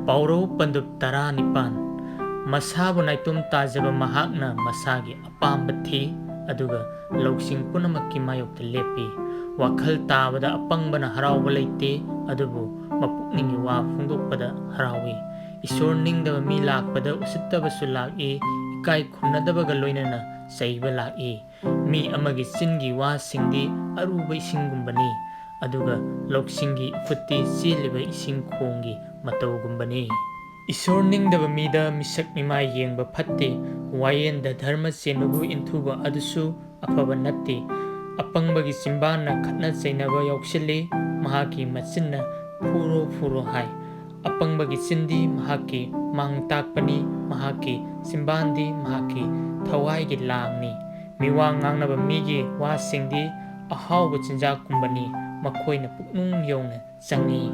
ꯄꯥꯎꯔꯧ ꯄꯟꯗꯨꯞ 19 ꯃꯁꯥꯕꯨ ꯅꯥꯏꯇꯣꯝ ꯇꯥꯖꯕ ꯃꯍꯥꯛꯅ ꯃꯁꯥꯒꯤ ꯑꯄꯥꯝꯕ ꯊꯤ ꯑꯗꯨꯒ ꯂꯧꯁꯤꯡ ꯄꯨꯝꯅꯃꯛꯀꯤ ꯃꯥꯌꯣꯛꯇ ꯂꯦꯞꯄꯤ꯫ ꯋꯥꯈꯜ ꯇꯥꯕꯗ ꯑꯄꯪꯕꯅ ꯍꯔꯥꯎꯕ ꯂꯩꯇꯦ, ꯑꯗꯨꯕꯨ ꯃꯄꯨꯛꯅꯤꯡꯒꯤ ꯋꯥ ꯐꯣꯡꯗꯣꯛꯄꯗ ꯍꯔꯥꯎꯏ꯫ ꯏꯁꯣꯔ ꯅꯤꯡꯗꯕ ꯃꯤ ꯂꯥꯛꯄꯗ ꯎꯁꯤꯠꯇꯕꯁꯨ ꯂꯥꯛꯏ, ꯏꯀꯥꯏ ꯈꯨꯝꯅꯗꯕꯒ ꯂꯣꯏꯅꯅ ꯆꯩꯕ ꯂꯥꯛꯏ꯫ ꯃꯤ ꯑꯃꯒꯤ ꯆꯤꯟꯒꯤ ꯋꯥꯁꯤꯡꯗꯤ ꯑꯔꯨꯕ ꯏꯁꯤꯡꯒꯨꯝꯕꯅꯤ, ꯑꯗꯨꯒ ꯂꯧꯁꯤꯡꯒꯤ ꯏꯐꯨꯠꯇꯤ ꯆꯦꯜꯂꯤꯕ ꯏꯁꯤꯡ ꯈꯣꯡꯒꯤ ꯃꯇꯧꯒꯨꯝꯕꯅꯤ꯫ ꯏꯁꯣꯔ ꯅꯤꯡꯗꯕ ꯃꯤꯗ ꯃꯤꯁꯛ ꯃꯤꯃꯥꯏ ꯌꯦꯡꯕ ꯐꯠꯇꯦ, ꯋꯥꯌꯦꯟꯗ ꯙꯔꯃ ꯆꯦꯟꯕꯕꯨ ꯏꯟꯊꯨꯕ ꯑꯗꯨꯁꯨ ꯑꯐꯕ ꯅꯠꯇꯦ꯫ ꯑꯄꯪꯕꯒꯤ ꯆꯤꯟꯕꯥꯟꯅ ꯈꯠꯅ ꯆꯩꯅꯕ ꯌꯥꯎꯁꯤꯜꯂꯤ, ꯃꯍꯥꯛꯀꯤ ꯃꯆꯤꯟꯅ ꯐꯨꯔꯣ ꯐꯨꯔꯣ ꯍꯥꯏ꯫ ꯑꯄꯪꯕꯒꯤ ꯆꯤꯟꯗꯤ ꯃꯍꯥꯛꯀꯤ ꯃꯥꯡ ꯇꯥꯛꯄꯅꯤ, ꯃꯍꯥꯛꯀꯤ ꯆꯤꯟꯕꯥꯟꯗꯤ ꯃꯍꯥꯛꯀꯤ ꯊꯋꯥꯏꯒꯤ ꯂꯥꯡꯅꯤ꯫ ꯃꯤꯋꯥ ꯉꯥꯡꯅꯕ ꯃꯤꯒꯤ ꯋꯥꯁꯤꯡꯗꯤ ꯑꯍꯥꯎꯕ ꯆꯤꯟꯖꯥꯛꯀꯨꯝꯕꯅꯤ, ꯃꯈꯣꯏꯅ ꯄꯨꯛꯅꯨꯡ ꯌꯧꯅ ꯆꯪꯏ꯫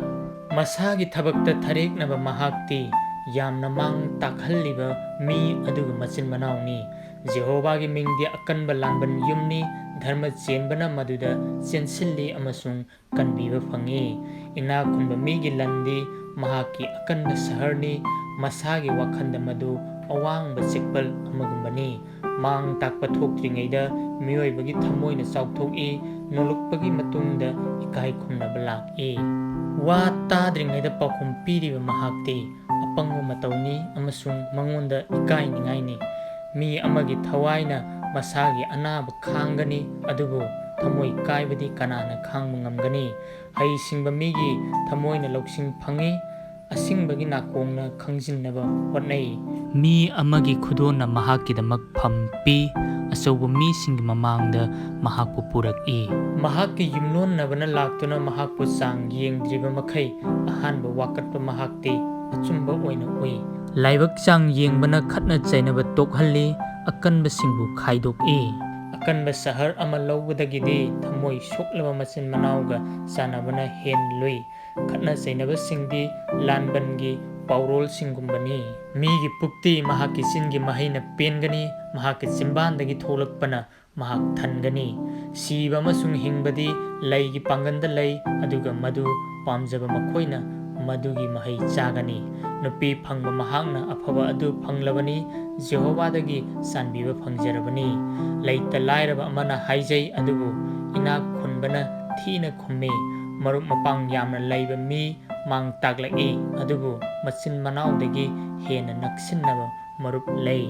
ꯃꯁꯥꯒꯤ ꯊꯕꯛꯇ ꯊꯔꯦꯛꯅꯕ ꯃꯍꯥꯛꯇꯤ ꯌꯥꯝꯅ ꯃꯥꯡ ꯇꯥꯛꯍꯜꯂꯤꯕ ꯃꯤ ꯑꯗꯨꯒ ꯃꯆꯤꯟ ꯃꯅꯥꯎꯅꯤ꯫ ꯖꯦꯍꯣꯚꯥꯒꯤ ꯃꯤꯡꯗꯤ ꯑꯀꯟꯕ ꯂꯥꯟꯕꯟ ꯌꯨꯝꯅꯤ, ꯙꯔꯃ ꯆꯦꯟꯕꯅ ꯃꯗꯨꯗ ꯆꯦꯟꯁꯤꯜꯂꯤ ꯑꯃꯁꯨꯡ ꯀꯟꯕꯤꯕ ꯐꯪꯏ꯫ ꯏꯅꯥꯛ ꯈꯨꯟꯕ ꯃꯤꯒꯤ ꯂꯟꯗꯤ ꯃꯍꯥꯛꯀꯤ ꯑꯀꯟꯕ ꯁꯍꯔꯅꯤ, ꯃꯁꯥꯒꯤ ꯋꯥꯈꯜꯗ ꯃꯗꯨ ꯑꯋꯥꯡꯕ ꯆꯦꯛꯄꯜ ꯑꯃꯒꯨꯝꯕꯅꯤ꯫ ꯃꯥꯡ ꯇꯥꯛꯄ ꯊꯣꯛꯇ꯭ꯔꯤꯉꯩꯗ ꯃꯤꯑꯣꯏꯕꯒꯤ ꯊꯃꯣꯏꯅ ꯆꯥꯎꯊꯣꯛꯏ, ꯅꯣꯛꯂꯛꯄꯒꯤ ꯃꯇꯨꯡꯗ ꯏꯀꯥꯏ ꯈꯨꯝꯅꯕ ꯂꯥꯛꯏ꯫ ꯋꯥ ꯇꯥꯗ꯭ꯔꯤꯉꯩꯗ ꯄꯥꯎꯈꯨꯝ ꯄꯤꯔꯤꯕ ꯃꯍꯥꯛꯇꯤ ꯑꯄꯪꯕ ꯃꯇꯧꯅꯤ ꯑꯃꯁꯨꯡ ꯃꯉꯣꯟꯗ ꯏꯀꯥꯏꯅꯤꯡꯉꯥꯏꯅꯤ꯫ ꯃꯤ ꯑꯃꯒꯤ ꯊꯋꯥꯏꯅ ꯃꯁꯥꯒꯤ ꯑꯅꯥꯕ ꯈꯥꯡꯒꯅꯤ, ꯑꯗꯨꯕꯨ ꯊꯃꯣꯏ ꯀꯥꯏꯕꯗꯤ ꯀꯅꯥꯅ ꯈꯥꯡꯕ ꯉꯝꯒꯅꯤ? ꯍꯩꯁꯤꯡꯕ ꯃꯤꯒꯤ ꯊꯃꯣꯏꯅ ꯂꯧꯁꯤꯡ ꯐꯪꯏ, ꯑꯁꯤꯡꯕꯒꯤ ꯅꯥꯀꯣꯡꯅ ꯈꯪꯖꯤꯟꯅꯕ ꯍꯣꯠꯅꯩ꯫ ꯃꯤ ꯑꯃꯒꯤ ꯈꯨꯗꯣꯟꯅ ꯃꯍꯥꯛꯀꯤꯗꯃꯛ ꯐꯝ ꯄꯤ, ꯑꯆꯧꯕ ꯃꯤꯁꯤꯡꯒꯤ ꯃꯃꯥꯡꯗ ꯃꯍꯥꯛꯄꯨ ꯄꯨꯔꯛꯏ꯫ ꯃꯍꯥꯛꯀꯤ ꯌꯨꯝꯂꯣꯟꯅꯕꯅ ꯂꯥꯛꯇꯨꯅ ꯃꯍꯥꯛꯄꯨ ꯆꯥꯡ ꯌꯦꯡꯗ꯭ꯔꯤꯕ ꯃꯈꯩ ꯑꯍꯥꯟꯕ ꯋꯥꯀꯠꯄ ꯃꯍꯥꯛꯇꯤ ꯑꯆꯨꯝꯕ ꯑꯣꯏꯅ ꯎꯏ꯫ ꯂꯥꯏꯕꯛ ꯆꯥꯡ ꯌꯦꯡꯕꯅ ꯈꯠꯅ ꯆꯩꯅꯕ ꯇꯣꯛꯍꯜꯂꯤ, ꯑꯀꯟꯕꯁꯤꯡꯕꯨ ꯈꯥꯏꯗꯣꯛꯏ꯫ ꯑꯀꯟꯕ ꯁꯍꯔ ꯑꯃ ꯂꯧꯕꯗꯒꯤꯗꯤ ꯊꯃꯣꯏ ꯁꯣꯛꯂꯕ ꯃꯆꯤꯟ ꯃꯅꯥꯎꯒ ꯆꯥꯟꯅꯕꯅ ꯍꯦꯟꯅ ꯂꯨꯏ꯫ ꯈꯠꯅ ꯆꯩꯅꯕꯁꯤꯡꯗꯤ ꯂꯥꯟꯕꯟꯒꯤ ꯄꯥꯎꯔꯣꯜꯁꯤꯡꯒꯨꯝꯕꯅꯤ꯫ ꯃꯤꯒꯤ ꯄꯨꯛꯇꯤ ꯃꯍꯥꯛꯀꯤ ꯆꯤꯟꯒꯤ ꯃꯍꯩꯅ ꯄꯦꯟꯒꯅꯤ, ꯃꯍꯥꯛꯀꯤ ꯆꯤꯟꯕꯥꯟꯗꯒꯤ ꯊꯣꯛꯂꯛꯄꯅ ꯃꯍꯥꯛ ꯊꯟꯒꯅꯤ꯫ ꯁꯤꯕ ꯑꯃꯁꯨꯡ ꯍꯤꯡꯕꯗꯤ ꯂꯩꯒꯤ ꯄꯥꯡꯒꯜꯗ ꯂꯩ, ꯑꯗꯨꯒ ꯃꯗꯨ ꯄꯥꯝꯖꯕ ꯃꯈꯣꯏꯅ ꯃꯗꯨꯒꯤ ꯃꯍꯩ ꯆꯥꯒꯅꯤ꯫ ꯅꯨꯄꯤ ꯐꯪꯕ ꯃꯍꯥꯛꯅ ꯑꯐꯕ ꯑꯗꯨ ꯐꯪꯂꯕꯅꯤ, ꯖꯦꯍꯣꯚꯥꯗꯒꯤ ꯆꯥꯟꯕꯤꯕ ꯐꯪꯖꯔꯕꯅꯤ꯫ ꯂꯩꯇ ꯂꯥꯏꯔꯕ ꯑꯃꯅ ꯍꯥꯏꯖꯩ, ꯑꯗꯨꯕꯨ ꯏꯅꯥꯛ ꯈꯨꯟꯕꯅ ꯊꯤꯅ ꯈꯨꯝꯃꯤ꯫ ꯃꯔꯨꯞ ꯃꯄꯥꯡ ꯌꯥꯝꯅ ꯂꯩꯕ ꯃꯤ ꯃꯥꯡ ꯇꯥꯛꯂꯛꯏ, ꯑꯗꯨꯕꯨ ꯃꯆꯤꯟ ꯃꯅꯥꯎꯗꯒꯤ ꯍꯦꯟꯅ ꯅꯛꯁꯤꯟꯅꯕ ꯃꯔꯨꯞ ꯂꯩ꯫